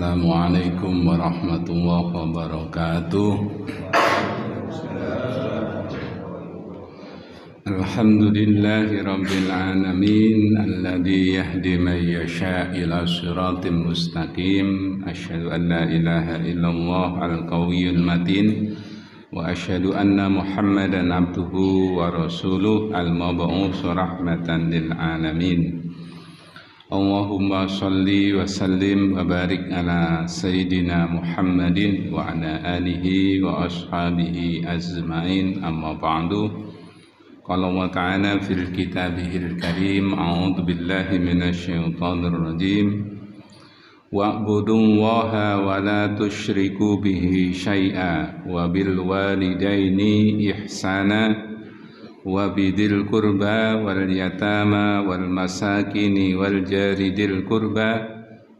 Assalamualaikum warahmatullahi wabarakatuh. Alhamdulillahi rabbil alamin alladzi yahdi man yasha' ila siratim mustaqim. Asyhadu an la ilaha illallah al-qawiyyul matin wa asyhadu anna Muhammadan abduhu wa rasuluh al-mab'uts rahmatan lil alamin. Allahumma salli wa sallim wa barik ala Sayyidina Muhammadin wa ala alihi wa ashabihi azma'in, amma ba'du. Qala Allah ta'ala fil kitabihil karim, a'udzu billahi minasy syaithanir rajim. Wa'budullaha wa la tusyriku bihi syai'a wa bil walidaini ihsana wa bidil qurba wal yatama wal masakini wal jari dil qurba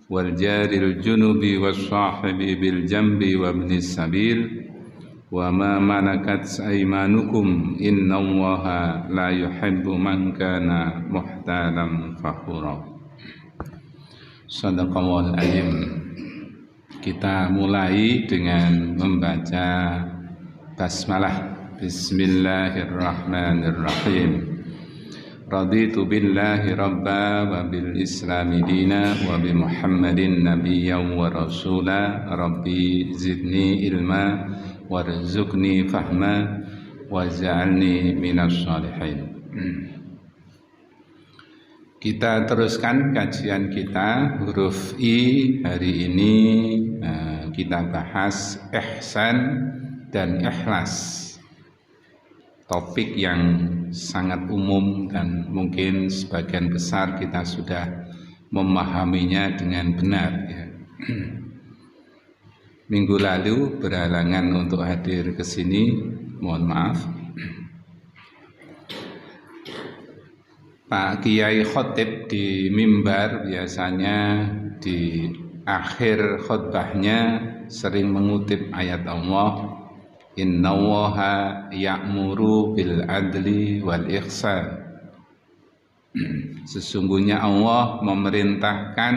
wal jaril junubi was sahibi bil jambi wa ibnis sabil wa ma malakat aymanukum innallaha la yuhibbu man kana muhtalan fakhura. Shadaqallahul azim. Kita mulai dengan membaca basmalah. Bismillahirrahmanirrahim. Raditu billahi rabba wa bil islami dina wa bi Muhammadin nabiyyan wa rasula. Rabbi zidni ilma warzuqni fahma waj'alni minas shalihin. Kita teruskan kajian kita huruf I. Hari ini kita bahas ihsan dan ikhlas. Topik yang sangat umum dan mungkin sebagian besar kita sudah memahaminya dengan benar ya. Minggu lalu berhalangan untuk hadir ke sini, mohon maaf. Pak Kiai Khotib di mimbar biasanya di akhir khutbahnya sering mengutip ayat Allah, innallaha ya'muru bil adli wal ihsan. Sesungguhnya Allah memerintahkan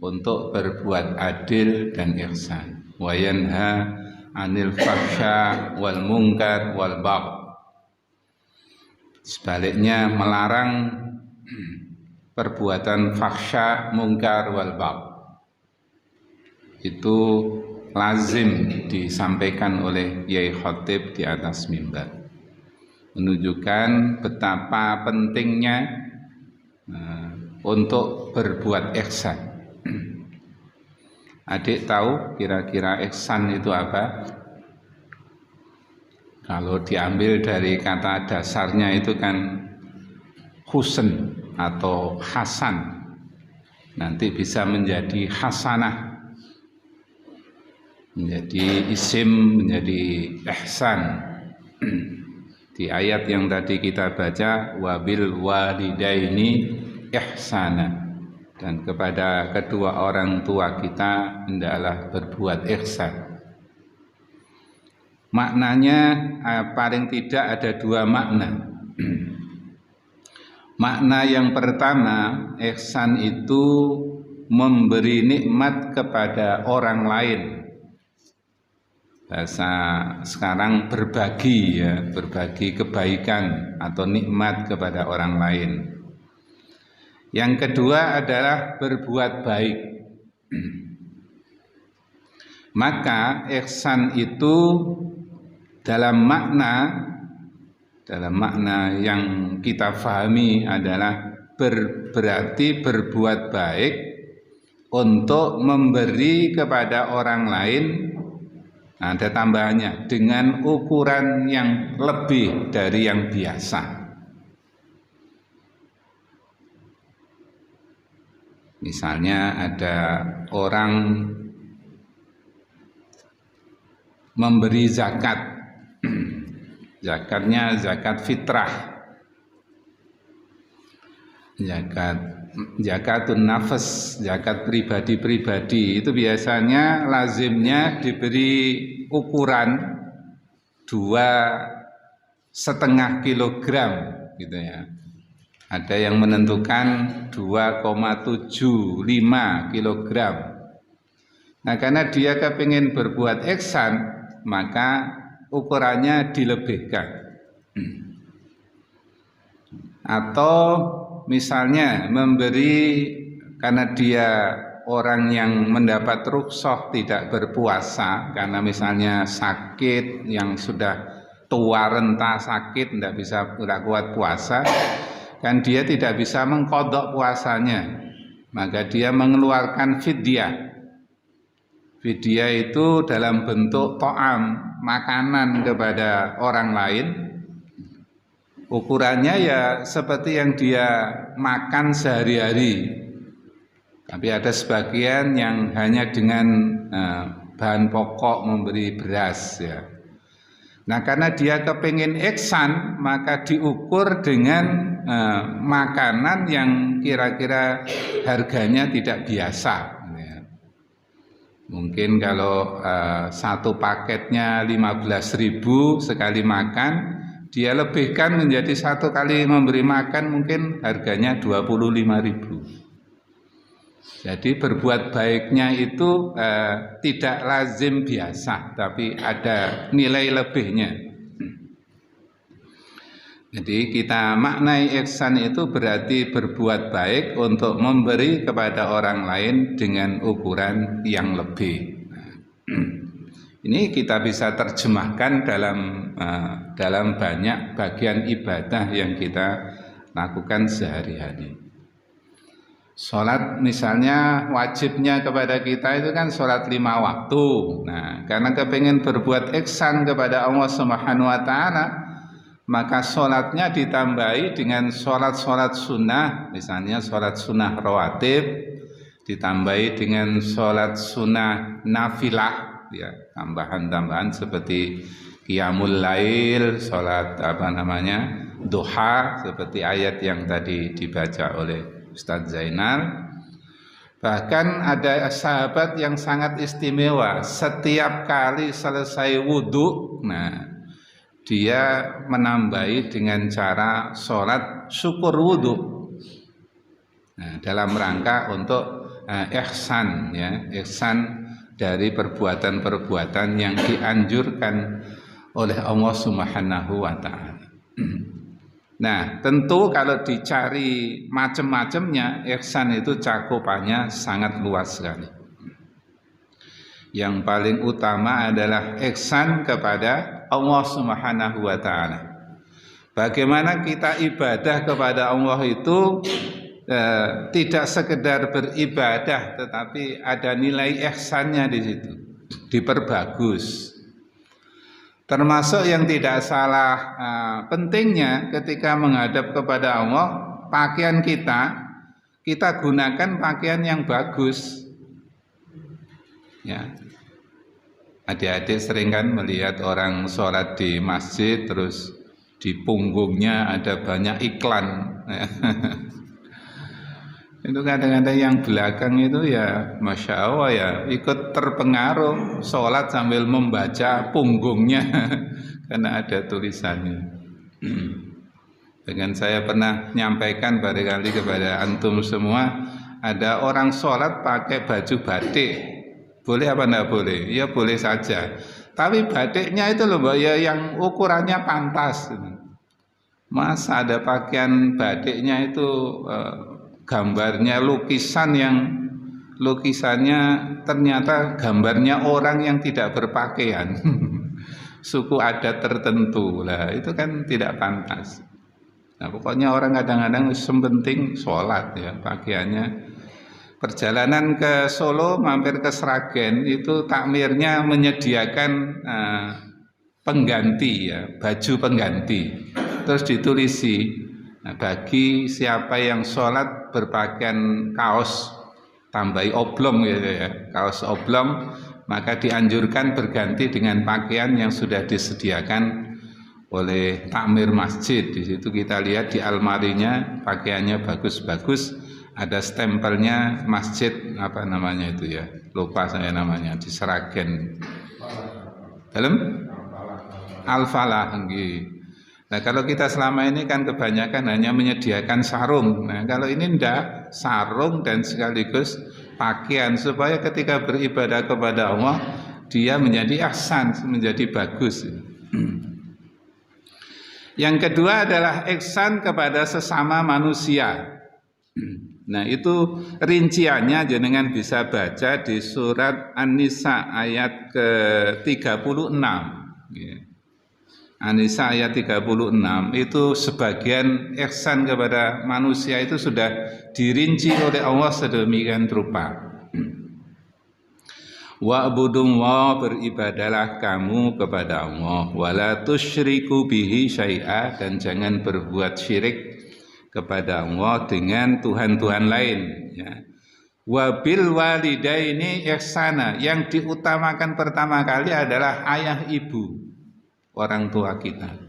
untuk berbuat adil dan ihsan. Wa yanha 'anil fahsya wal munkar wal bagh. Sebaliknya melarang perbuatan fahsya, munkar wal bagh. Itu lazim disampaikan oleh Yai Khotib di atas mimbar, menunjukkan betapa pentingnya untuk berbuat ihsan. Adik tahu kira-kira ihsan itu apa? Kalau diambil dari kata dasarnya itu kan husn atau hasan, nanti bisa menjadi hasanah, menjadi isim, menjadi ihsan. Di ayat yang tadi kita baca, wabil walidaini ihsana, dan kepada kedua orang tua kita hendaklah berbuat ihsan. Maknanya paling tidak ada dua makna. Makna yang pertama, ihsan itu memberi nikmat kepada orang lain. Bahasa sekarang berbagi ya, berbagi kebaikan atau nikmat kepada orang lain. Yang kedua adalah berbuat baik. Maka ihsan itu dalam makna yang kita fahami adalah berarti berbuat baik untuk memberi kepada orang lain. Ada tambahannya, dengan ukuran yang lebih dari yang biasa. Misalnya ada orang memberi zakat. Zakatnya zakat fitrah. Zakatun nafas, zakat pribadi-pribadi itu biasanya lazimnya diberi ukuran 2,5 kilogram gitu ya. Ada yang menentukan 2,75 kilogram. Nah, karena dia kepingin berbuat ihsan, maka ukurannya dilebihkan. Atau misalnya memberi, karena dia orang yang mendapat rukhsah tidak berpuasa, karena misalnya sakit, yang sudah tua renta sakit, tidak kuat puasa, kan dia tidak bisa mengqadha puasanya, maka dia mengeluarkan fidyah. Fidyah itu dalam bentuk ta'am, makanan kepada orang lain. Ukurannya ya seperti yang dia makan sehari-hari. Tapi ada sebagian yang hanya dengan bahan pokok memberi beras ya. Nah, karena dia kepingin ihsan, maka diukur dengan makanan yang kira-kira harganya tidak biasa. Mungkin kalau satu paketnya 15.000 sekali makan, dia lebihkan menjadi satu kali memberi makan mungkin harganya 25.000. Jadi berbuat baiknya itu tidak lazim biasa, tapi ada nilai lebihnya. Jadi kita maknai ihsan itu berarti berbuat baik untuk memberi kepada orang lain dengan ukuran yang lebih. Ini kita bisa terjemahkan dalam banyak bagian ibadah yang kita lakukan sehari-hari. Sholat misalnya wajibnya kepada kita itu kan sholat 5 waktu. Nah, karena kepingin berbuat ihsan kepada Allah Subhanahu wa Ta'ala, maka sholatnya ditambahi dengan sholat-sholat sunnah, misalnya sholat sunnah rawatib, ditambahi dengan sholat sunnah nafilah, ya, tambahan-tambahan seperti qiyamul lail, sholat duha, seperti ayat yang tadi dibaca oleh Ustadz Zainal. Bahkan ada sahabat yang sangat istimewa, setiap kali selesai wudhu, dia menambahi dengan cara sholat syukur wudhu, dalam rangka untuk ihsan, ya, ihsan dari perbuatan-perbuatan yang dianjurkan oleh Allah Subhanahu wa Ta'ala. Nah, tentu kalau dicari macam-macamnya, ihsan itu cakupannya sangat luas sekali. Yang paling utama adalah ihsan kepada Allah Subhanahu wa Ta'ala. Bagaimana kita ibadah kepada Allah itu tidak sekedar beribadah, tetapi ada nilai ihsannya di situ, diperbagus. Termasuk yang tidak salah pentingnya ketika menghadap kepada Allah, pakaian kita gunakan pakaian yang bagus. Ya, adik-adik sering kan melihat orang sholat di masjid, terus di punggungnya ada banyak iklan. Itu kadang-kadang yang belakang itu ya Masya Allah ya ikut terpengaruh sholat sambil membaca punggungnya karena ada tulisannya. Dengan saya pernah nyampaikan barangkali kepada antum semua, ada orang sholat pakai baju batik, boleh apa enggak boleh? Ya boleh saja, tapi batiknya itu loh Mbak, ya yang ukurannya pantas. Masa ada pakaian batiknya itu gambarnya lukisannya ternyata gambarnya orang yang tidak berpakaian, suku adat tertentu lah, itu kan tidak pantas. Nah, pokoknya orang kadang-kadang sepenting sholat ya pakaiannya. Perjalanan ke Solo mampir ke Sragen itu takmirnya menyediakan pengganti ya, baju pengganti, terus ditulisi. Nah, bagi siapa yang sholat berpakaian kaos tambahi oblong gitu ya, kaos oblong, maka dianjurkan berganti dengan pakaian yang sudah disediakan oleh takmir masjid. Di situ kita lihat di almarinya pakaiannya bagus-bagus, ada stempelnya masjid apa namanya itu ya, lupa saya namanya, di Sragen. Dalam Al-Falah nggih. Nah, kalau kita selama ini kan kebanyakan hanya menyediakan sarung. Nah, kalau ini enggak, sarung dan sekaligus pakaian supaya ketika beribadah kepada Allah dia menjadi ihsan, menjadi bagus. Yang kedua adalah ihsan kepada sesama manusia. Nah, itu rinciannya jenengan bisa baca di surat An-Nisa ayat ke-36. An-Nisa ayat 36 itu sebagian ihsan kepada manusia itu sudah dirinci oleh Allah sedemikian rupa. Wa'budullah, beribadalah kamu kepada Allah, wala tusyriku bihi syai'a, dan jangan berbuat syirik kepada Allah dengan Tuhan-Tuhan lain, ya. Wabil walidaini ihsana, yang diutamakan pertama kali adalah ayah ibu, orang tua kita.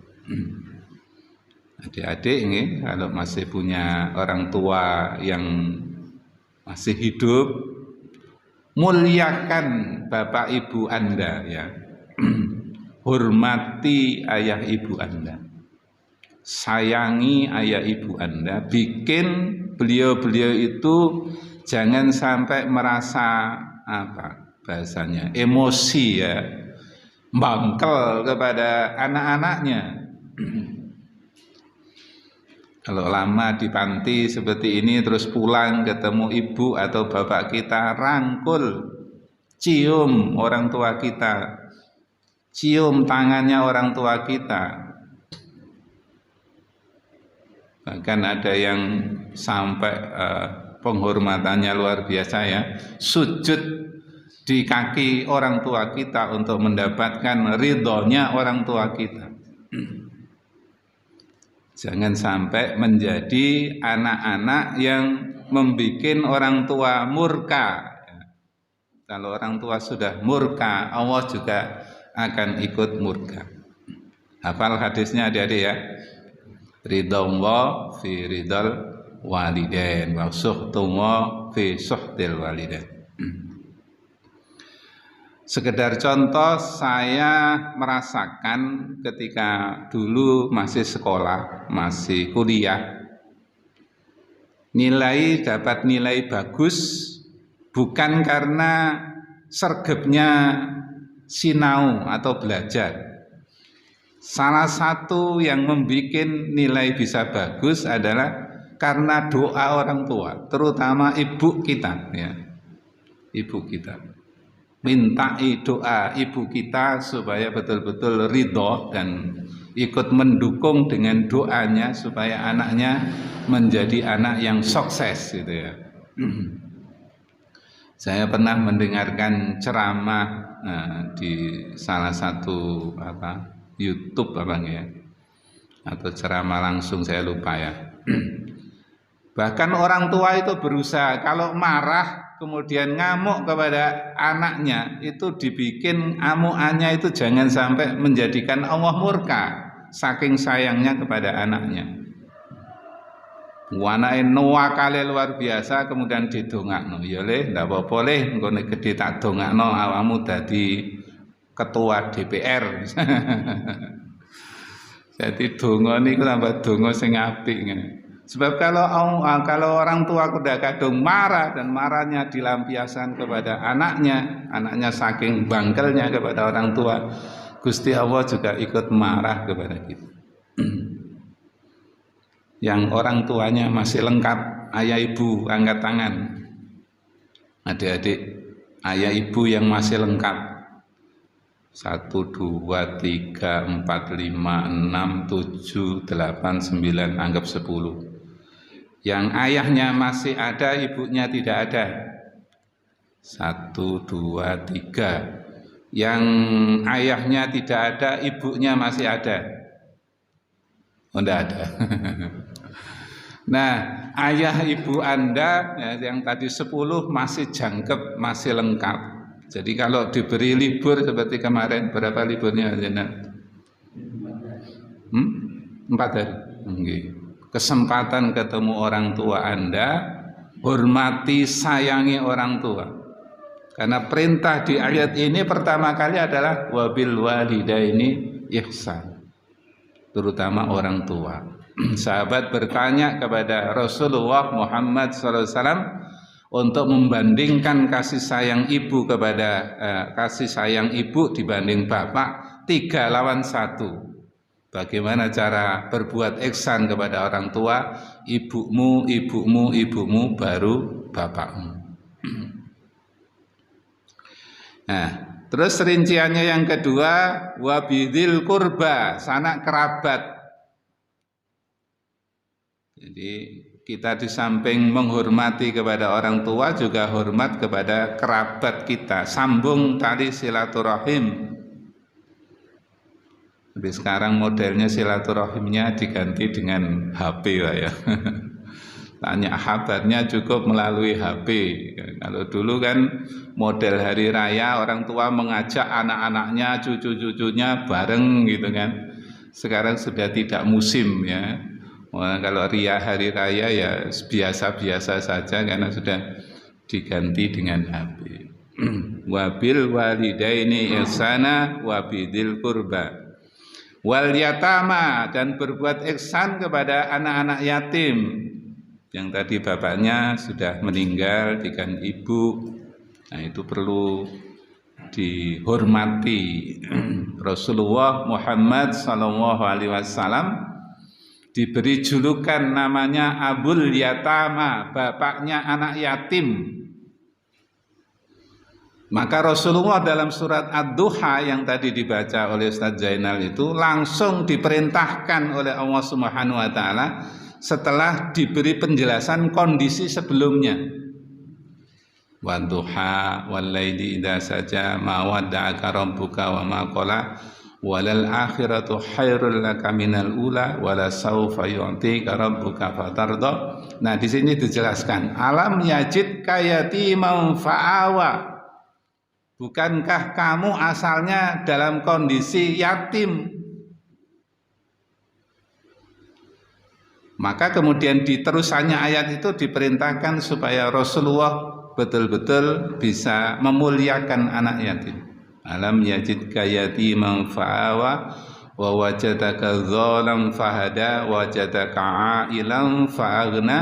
Adik-adik ini kalau masih punya orang tua yang masih hidup, muliakan bapak ibu Anda, ya. Hormati ayah ibu Anda, sayangi ayah ibu Anda, bikin beliau-beliau itu jangan sampai merasa bahasanya emosi, ya, bangkel kepada anak-anaknya. Kalau lama di panti seperti ini terus pulang ketemu ibu atau bapak kita, rangkul, cium orang tua kita, cium tangannya orang tua kita. Bahkan ada yang sampai penghormatannya luar biasa, ya, sujud di kaki orang tua kita untuk mendapatkan ridhonya orang tua kita. Jangan sampai menjadi anak-anak yang membuat orang tua murka. Kalau orang tua sudah murka, Allah juga akan ikut murka. Hafal hadisnya adik-adik, ya. Ridallah fi ridal walidain wa suhtullah fi suhtil walidain. Sekedar contoh, saya merasakan ketika dulu masih sekolah, masih kuliah, dapat nilai bagus bukan karena sergebnya sinau atau belajar. Salah satu yang membuat nilai bisa bagus adalah karena doa orang tua, terutama ibu kita, ya. Ibu kita. Mintai doa ibu kita supaya betul-betul ridho dan ikut mendukung dengan doanya supaya anaknya menjadi anak yang sukses, gitu, ya. Saya pernah mendengarkan ceramah di salah satu YouTube ya, atau ceramah langsung, saya lupa, ya. Bahkan orang tua itu berusaha kalau marah kemudian ngamuk kepada anaknya, itu dibikin amukannya itu jangan sampai menjadikan Allah murka, saking sayangnya kepada anaknya. Anake nuwakale luar biasa, kemudian didongakno, ya le ndak apa-apa le, engko nek gedhe tak dongakno awakmu dadi ketua DPR. Jadi donga niku tambah donga sing apik ngene. Sebab kalau orang tua sudah kadung marah dan marahnya dilampiaskan kepada anaknya, anaknya saking bangkelnya kepada orang tua, Gusti Allah juga ikut marah kepada kita. Yang orang tuanya masih lengkap, ayah ibu angkat tangan. Adik-adik, ayah ibu yang masih lengkap. 1, 2, 3, 4, 5, 6, 7, 8, 9, anggap 10. Yang ayahnya masih ada, ibunya tidak ada. 1, 2, 3. Yang ayahnya tidak ada, ibunya masih ada. Oh, tidak ada. Nah, ayah ibu Anda, ya, yang tadi 10 masih jangkep, masih lengkap. Jadi kalau diberi libur seperti kemarin, berapa liburnya? 4 hari. Okay. Kesempatan ketemu orang tua Anda, hormati, sayangi orang tua. Karena perintah di ayat ini pertama kali adalah wabil walidaini ihsan. terutama orang tua. Sahabat bertanya kepada Rasulullah Muhammad SAW untuk membandingkan kasih sayang ibu kepada kasih sayang ibu dibanding bapak 3 lawan 1. Bagaimana cara berbuat ihsan kepada orang tua? Ibumu, ibumu, ibumu, baru bapakmu. Nah, terus rinciannya yang kedua, wabidil kurba, sanak kerabat. Jadi kita di samping menghormati kepada orang tua juga hormat kepada kerabat kita, sambung tali silaturahim. Tapi sekarang modelnya silaturahimnya diganti dengan HP lah ya. Tanya kabarnya cukup melalui HP. Kalau dulu kan model hari raya orang tua mengajak anak-anaknya, cucu-cucunya bareng gitu kan. Sekarang sudah tidak musim ya. Kalau hari raya ya biasa-biasa saja karena sudah diganti dengan HP. Wabil walidaini ihsana wabidil kurba wal yatama, dan berbuat ihsan kepada anak-anak yatim yang tadi bapaknya sudah meninggal dengan ibu. Nah, itu perlu dihormati. Rasulullah Muhammad SAW diberi julukan namanya Abul Yatama, bapaknya anak yatim. Maka Rasulullah dalam surat Ad-Duha yang tadi dibaca oleh Ustaz Zainal itu langsung diperintahkan oleh Allah Subhanahu wa taala setelah diberi penjelasan kondisi sebelumnya. Wadduha wallaili idza saja ma wadda'aka rabbuka wa ma qala walal akhiratu khairul laka minal ula wala saufa yu'tika rabbuka fatarda. Nah, di sini dijelaskan alam yajidka yatiman fa'awa. Bukankah kamu asalnya dalam kondisi yatim? Maka kemudian di terusannya ayat itu diperintahkan supaya Rasulullah betul-betul bisa memuliakan anak yatim. Alam yajidka yatiman fa'awa wa wajadaka dhalam fahada wajadaka a'ilan fa'aghna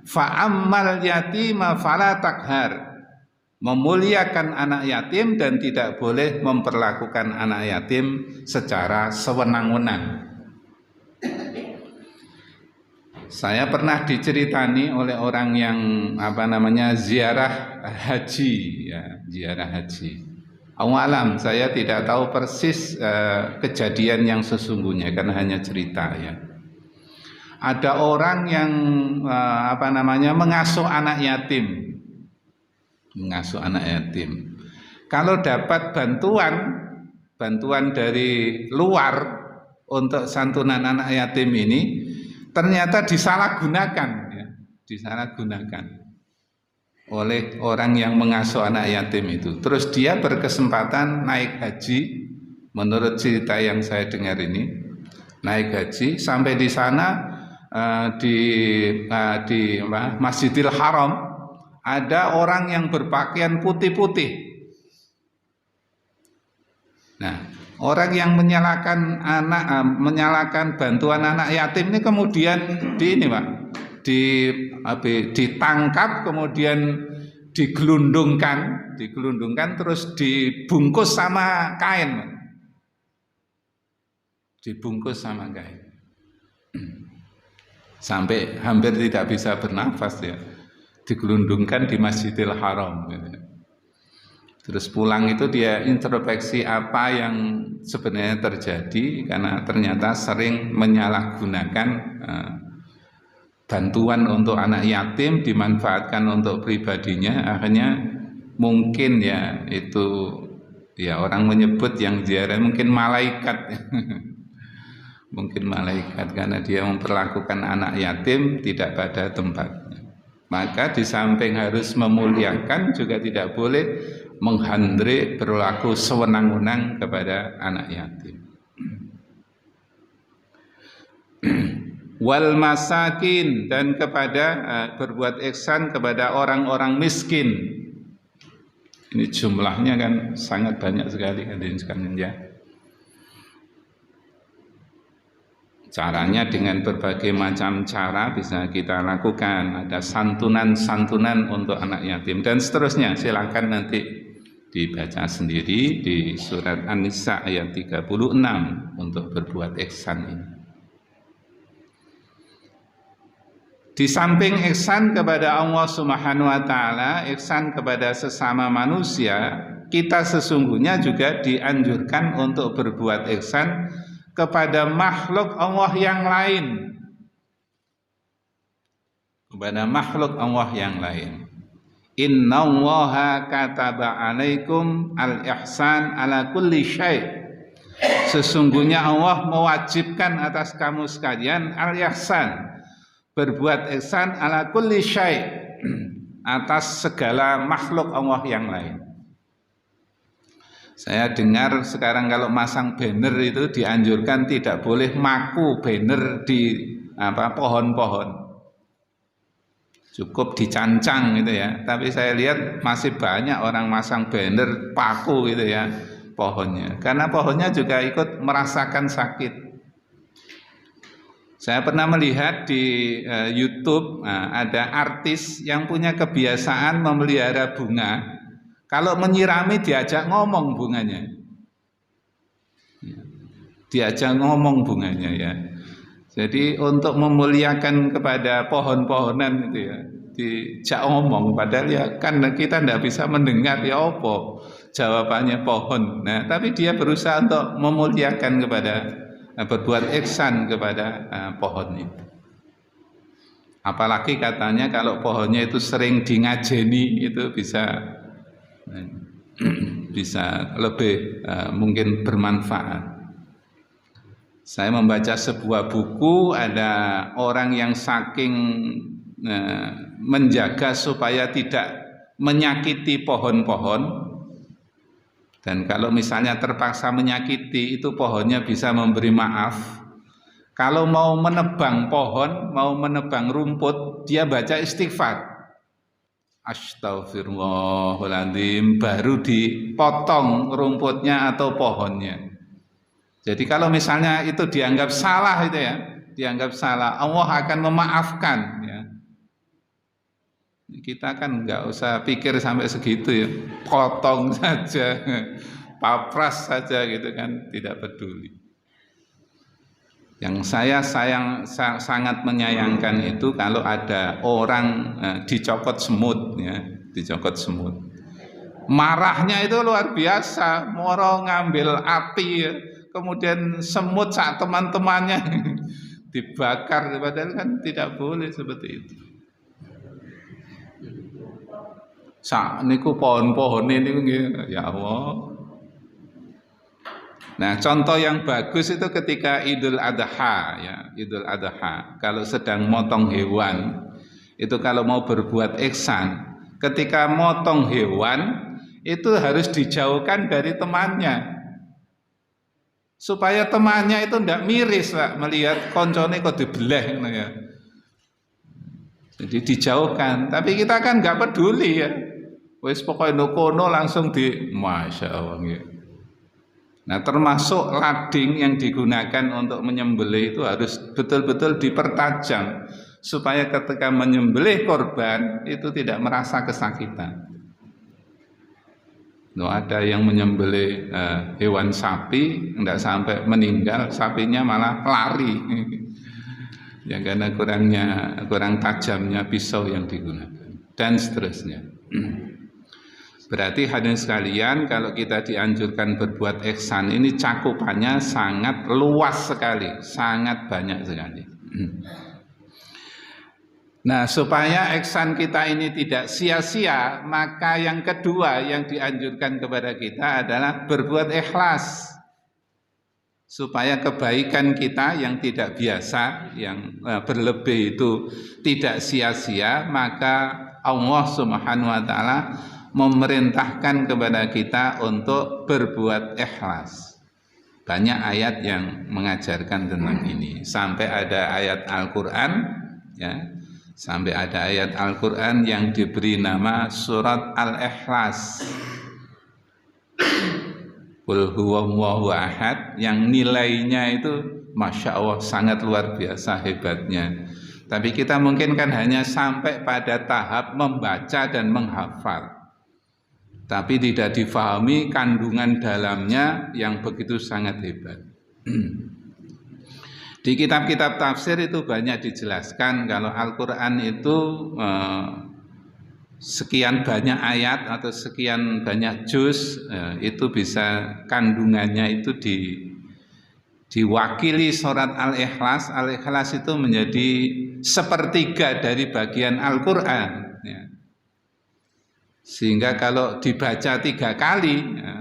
fa'ammal yatima fala takhar. Memuliakan anak yatim dan tidak boleh memperlakukan anak yatim secara sewenang-wenang. Saya pernah diceritani oleh orang yang ziarah haji ya, ziarah haji. Awalam saya tidak tahu persis kejadian yang sesungguhnya karena hanya cerita ya. Ada orang yang mengasuh anak yatim. Mengasuh anak yatim. Kalau dapat bantuan dari luar untuk santunan anak yatim ini, ternyata disalahgunakan ya, disalahgunakan oleh orang yang mengasuh anak yatim itu. Terus dia berkesempatan naik haji, menurut cerita yang saya dengar ini, naik haji sampai di sana di Masjidil Haram. Ada orang yang berpakaian putih-putih. Nah, orang yang menyalakan bantuan anak yatim ini kemudian ditangkap, kemudian digelundungkan terus dibungkus sama kain. Dibungkus sama kain. Sampai hampir tidak bisa bernafas ya. Digelundungkan di Masjidil Haram gitu. Terus pulang itu dia introspeksi apa yang sebenarnya terjadi karena ternyata sering menyalahgunakan bantuan untuk anak yatim dimanfaatkan untuk pribadinya. Akhirnya mungkin ya itu ya orang menyebut yang ziarah mungkin malaikat. Mungkin malaikat karena dia memperlakukan anak yatim tidak pada tempatnya. Maka di samping harus memuliakan juga tidak boleh menghandre berlaku sewenang-wenang kepada anak yatim. Wal masakin, dan kepada berbuat ihsan kepada orang-orang miskin. Ini jumlahnya kan sangat banyak sekali hadirin sekalian ya. Caranya dengan berbagai macam cara bisa kita lakukan. Ada santunan-santunan untuk anak yatim dan seterusnya. Silakan nanti dibaca sendiri di surat An-Nisa ayat 36 untuk berbuat ihsan ini. Di samping ihsan kepada Allah Subhanahu wa taala, ihsan kepada sesama manusia, kita sesungguhnya juga dianjurkan untuk berbuat ihsan kepada makhluk Allah yang lain. Kepada makhluk Allah yang lain. Innallaha kataba 'alaikum al-ihsan ala kulli syai'. Sesungguhnya Allah mewajibkan atas kamu sekalian al-ihsan, berbuat ihsan ala kulli syai', atas segala makhluk Allah yang lain. Saya dengar sekarang kalau masang banner itu dianjurkan tidak boleh maku banner di pohon-pohon. Cukup dicancang gitu ya. Tapi saya lihat masih banyak orang masang banner paku gitu ya pohonnya. Karena pohonnya juga ikut merasakan sakit. Saya pernah melihat di YouTube ada artis yang punya kebiasaan memelihara bunga. Kalau menyirami diajak ngomong bunganya, diajak ngomong bunganya ya. Jadi untuk memuliakan kepada pohon-pohonan itu ya, diajak ngomong. Padahal ya kan kita tidak bisa mendengar ya apa jawabannya pohon. Nah, tapi dia berusaha untuk memuliakan kepada, berbuat ihsan kepada pohon itu. Apalagi katanya kalau pohonnya itu sering dingajeni itu bisa lebih mungkin bermanfaat. Saya membaca sebuah buku, ada orang yang saking menjaga supaya tidak menyakiti pohon-pohon, dan kalau misalnya terpaksa menyakiti itu pohonnya bisa memberi maaf. Kalau mau menebang pohon, mau menebang rumput, dia baca istighfar. Astagfirullahaladzim, baru dipotong rumputnya atau pohonnya. Jadi kalau misalnya itu dianggap salah itu ya, dianggap salah, Allah akan memaafkan ya. Kita kan nggak usah pikir sampai segitu ya, potong saja, papras saja gitu kan, tidak peduli. Yang saya sangat menyayangkan itu kalau ada orang dicokot semut ya, dicokot semut. Marahnya itu luar biasa, moro ngambil api ya. Kemudian semut saat teman-temannya dibakar, padahal kan tidak boleh seperti itu. Sak niku pohon-pohon ini ya Allah. Nah, contoh yang bagus itu ketika Idul Adha ya, Idul Adha. Kalau sedang motong hewan, itu kalau mau berbuat ihsan, ketika motong hewan itu harus dijauhkan dari temannya. Supaya temannya itu tidak miris Pak, melihat koncone kok dibelah ya. Jadi dijauhkan, tapi kita kan nggak peduli ya. Wis pokoknya kono langsung di Masya Allah ya. Nah, termasuk lading yang digunakan untuk menyembelih itu harus betul-betul dipertajam supaya ketika menyembelih korban itu tidak merasa kesakitan. Ada yang menyembelih hewan sapi tidak sampai meninggal, sapinya malah lari. Ya karena kurang tajamnya pisau yang digunakan dan seterusnya. Berarti hadirin sekalian, kalau kita dianjurkan berbuat ihsan ini cakupannya sangat luas sekali, sangat banyak sekali. Nah, supaya ihsan kita ini tidak sia-sia, maka yang kedua yang dianjurkan kepada kita adalah berbuat ikhlas. Supaya kebaikan kita yang tidak biasa, yang berlebih itu tidak sia-sia, maka Allah Subhanahu wa taala memerintahkan kepada kita untuk berbuat ikhlas. Banyak ayat yang mengajarkan tentang ini. Sampai ada ayat Al-Qur'an ya. Sampai ada ayat Al-Qur'an yang diberi nama surat Al-Ikhlas. Qul huwallahu ahad, yang nilainya itu Masya Allah, sangat luar biasa hebatnya. Tapi kita mungkin kan hanya sampai pada tahap membaca dan menghafal, tapi tidak difahami kandungan dalamnya yang begitu sangat hebat. Di kitab-kitab tafsir itu banyak dijelaskan kalau Al-Quran itu sekian banyak ayat atau sekian banyak juz, itu bisa kandungannya itu diwakili surat Al-Ikhlas. Al-Ikhlas itu menjadi sepertiga dari bagian Al-Quran, ya. Sehingga kalau dibaca 3 kali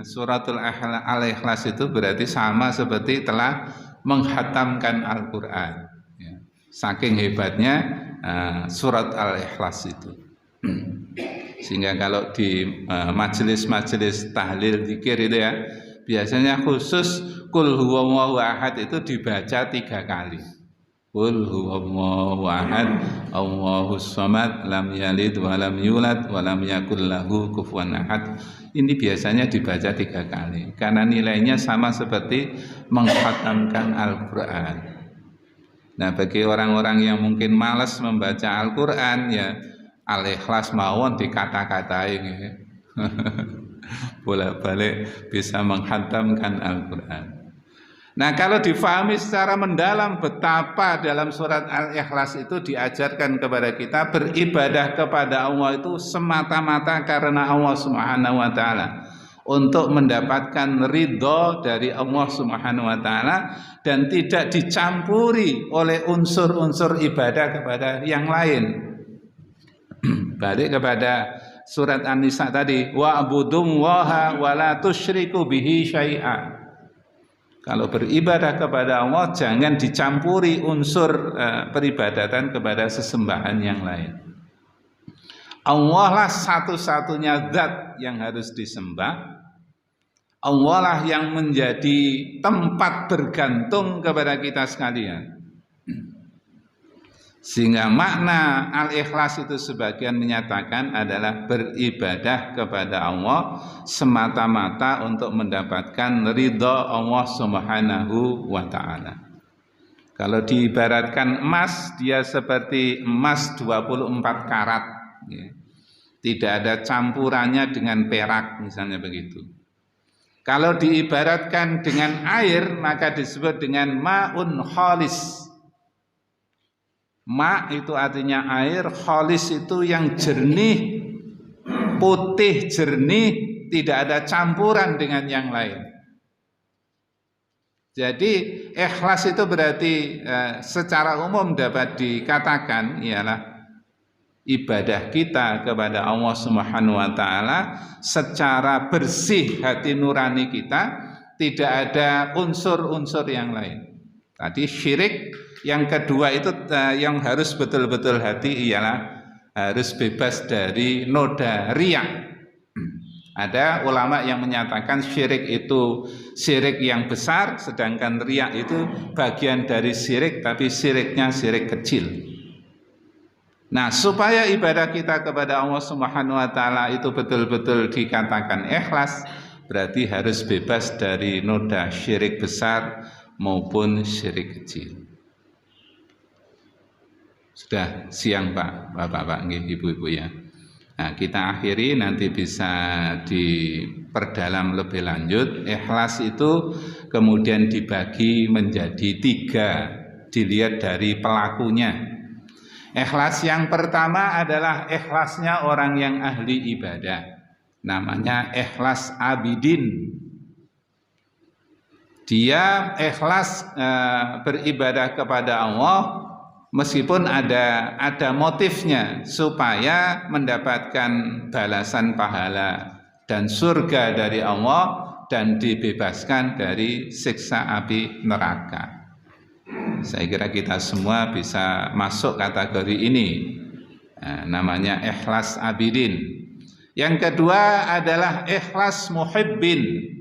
suratul Al-Ikhlas itu berarti sama seperti telah menghatamkan Al-Quran, ya. Saking hebatnya surat Al-Ikhlas itu. Sehingga kalau di majelis-majelis tahlil dzikir itu ya, biasanya khusus Qul huwallahu ahad itu dibaca 3 kali. Qul huwallahu ahad, Allahus samad, lam yalid wa lam yulad wa lam yakul lahu kufuwan ahad. Ini biasanya dibaca 3 kali karena nilainya sama seperti menghatamkan Al-Quran. Nah, bagi orang-orang yang mungkin malas membaca Al-Quran, ya Al-Ikhlas mawon dikata-katain, ya. Bolak-balik bisa menghatamkan Al-Quran. Nah, kalau difahami secara mendalam betapa dalam surat Al-Ikhlas itu diajarkan kepada kita beribadah kepada Allah itu semata-mata karena Allah Subhanahu wa taala, untuk mendapatkan ridho dari Allah Subhanahu wa taala dan tidak dicampuri oleh unsur-unsur ibadah kepada yang lain. Balik kepada surat An-Nisa tadi, wa'budullaha wa la tusyriku bihi syai'a. Kalau beribadah kepada Allah jangan dicampuri unsur peribadatan kepada sesembahan yang lain. Allah lah satu-satunya zat yang harus disembah. Allah lah yang menjadi tempat bergantung kepada kita sekalian. Sehingga makna Al-Ikhlas itu sebagian menyatakan adalah beribadah kepada Allah semata-mata untuk mendapatkan ridha Allah Subhanahu wa ta'ala. Kalau diibaratkan emas, dia seperti emas 24 karat, ya. Tidak ada campurannya dengan perak, misalnya begitu. Kalau diibaratkan dengan air, maka disebut dengan ma'un khalis. Ma itu artinya air, khalis itu yang jernih, putih, jernih, tidak ada campuran dengan yang lain. Jadi ikhlas itu berarti secara umum dapat dikatakan ialah ibadah kita kepada Allah Subhanahu wa taala secara bersih hati nurani kita, tidak ada unsur-unsur yang lain. Tadi syirik. Yang kedua itu yang harus betul-betul hati ialah harus bebas dari noda riya. Ada ulama yang menyatakan syirik itu syirik yang besar, sedangkan riya itu bagian dari syirik, tapi syiriknya syirik kecil. Nah, supaya ibadah kita kepada Allah Subhanahu wa taala itu betul-betul dikatakan ikhlas, berarti harus bebas dari noda syirik besar maupun syirik kecil. Sudah siang Pak, Bapak-bapak, Ibu-ibu ya. Nah, kita akhiri, nanti bisa diperdalam lebih lanjut. Ikhlas itu kemudian dibagi menjadi 3, dilihat dari pelakunya. Ikhlas yang pertama adalah ikhlasnya orang yang ahli ibadah. Namanya ikhlas abidin. Dia ikhlas beribadah kepada Allah meskipun ada motifnya supaya mendapatkan balasan pahala dan surga dari Allah dan dibebaskan dari siksa api neraka. Saya kira kita semua bisa masuk kategori ini. Namanya ikhlas abidin. Yang kedua adalah ikhlas muhibbin.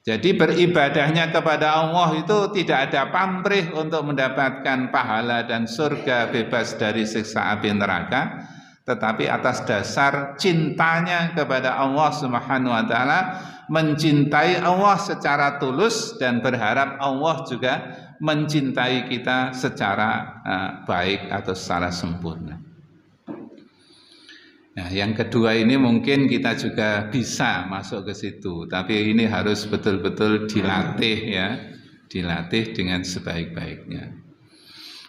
Jadi beribadahnya kepada Allah itu tidak ada pamrih untuk mendapatkan pahala dan surga bebas dari siksa api neraka, tetapi atas dasar cintanya kepada Allah Subhanahu wa taala, mencintai Allah secara tulus dan berharap Allah juga mencintai kita secara baik atau secara sempurna. Nah, yang kedua ini mungkin kita juga bisa masuk ke situ, tapi ini harus betul-betul dilatih ya, dilatih dengan sebaik-baiknya.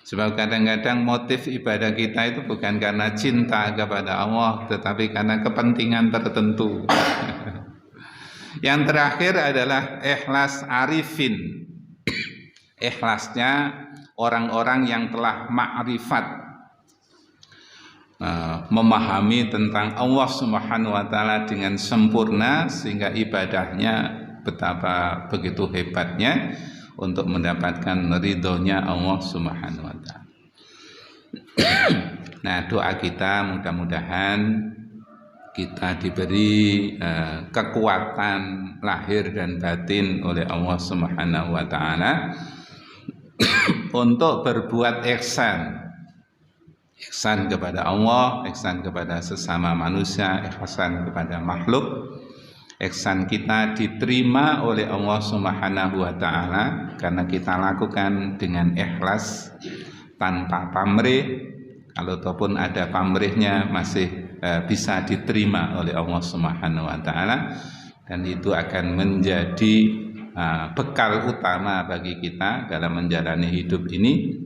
Sebab kadang-kadang motif ibadah kita itu bukan karena cinta kepada Allah, tetapi karena kepentingan tertentu. Yang terakhir adalah ikhlas arifin. Ikhlasnya orang-orang yang telah ma'rifat, memahami tentang Allah Subhanahu wa taala dengan sempurna, sehingga ibadahnya betapa begitu hebatnya untuk mendapatkan ridhonya Allah Subhanahu wa taala. Nah, doa kita mudah-mudahan kita diberi kekuatan lahir dan batin oleh Allah Subhanahu wa taala untuk berbuat ihsan. Ihsan kepada Allah, ihsan kepada sesama manusia, ihsan kepada makhluk. Ihsan kita diterima oleh Allah Subhanahu wa taala karena kita lakukan dengan ikhlas tanpa pamrih. Kalau ataupun ada pamrihnya masih bisa diterima oleh Allah Subhanahu wa taala, dan itu akan menjadi bekal utama bagi kita dalam menjalani hidup ini,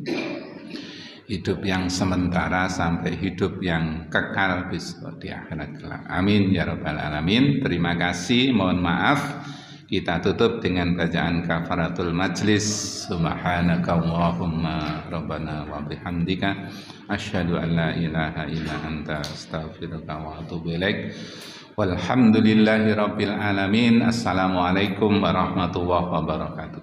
hidup yang sementara sampai hidup yang kekal besok di akhirat kelak. Amin ya rabbal alamin. Terima kasih, mohon maaf. Kita tutup dengan bacaan kafaratul majlis. Subhanaka Allahumma rabbana wa bihamdika asyhadu an la ilaha illa anta astaghfiruka wa atubu ilaik. Walhamdulillahi rabbil alamin. Assalamualaikum warahmatullahi wabarakatuh.